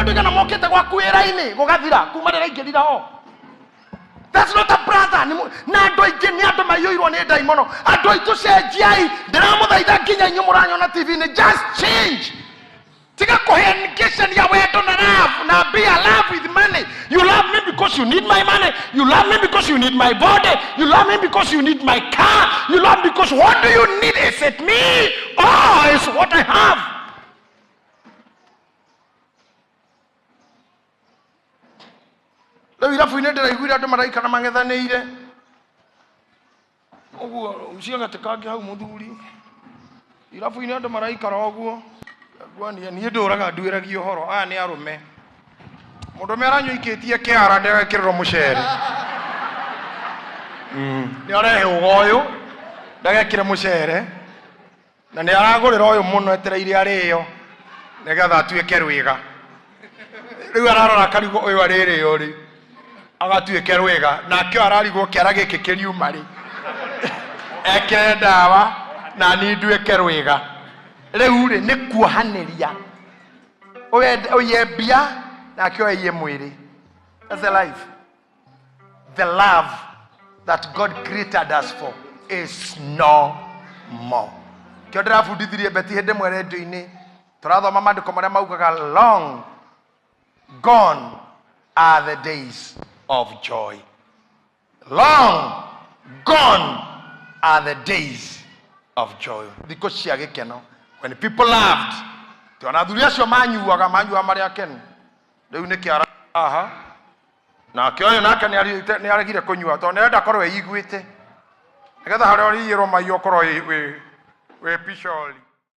nä gana mokete gwaku wĩra-inĩ gũgathira kuma rĩrĩa ingĩrira ho. That's not a brother. Na andũ aingĩ nĩ andũ maiyũirwo nĩ ndaimono. Andũ aitũ cenjiai, ndĩramũthaitha nginya inyuĩ mũranyona TV-inĩ, just change. Tiga communication ya wendo na love, na be a love with money. You love me because you need my money. You love me because you need my body. You love me because you need my car. You love me because what do you need? Is it me? Oh, it's what I have. Leo irafu-inĩ ndĩraiguire andũ maraikara mang'ethanĩire. Ũguo ũcio gatĩkange hau mũthuri. Irafu-inĩ andũ maraikara ũguo. Gwani ni ndũraga nduĩragia ũhoro. Aya nĩ arũme. Mũndũ aranyũikĩtie kĩara ndegekĩrĩrwo mũcere. Nĩ arehe ũgoyũ ndegekĩre mũcere. Na nĩ aragũrĩra ũyũ mũno etereire arĩo nĩgetha atuĩke rwĩga. Rĩu ararora karigũ ũyũ arĩrĩo rĩ. Agatuĩke rwĩga. Nake ararigwo kĩara gĩkĩ kĩriuma rĩ. Ekĩre ndawa na ni nduĩke rwĩga. Rĩu rĩ nĩ kuohanĩria. Oye mbia nake oye mwĩrĩ. That's the life. The love that God created us for is no more. Kĩo ndĩrabundithirie beti hĩndĩ ĩmwe redio-inĩ. Tũrathoma maandĩko marĩa maugaga long gone are the days of joy. Long gone are the days of joy. Thikũ cia gĩkeno. When people laughed, tuona athuri acio manyuaga marĩ akenu. Rĩu nĩ kĩara haha. Nake ũyũ nake nĩ aregire kũnyua tondũ nĩenda korwo eiguĩte. Nĩgetha harĩa ũrĩiyĩrwo maiyo korwo wĩ picori.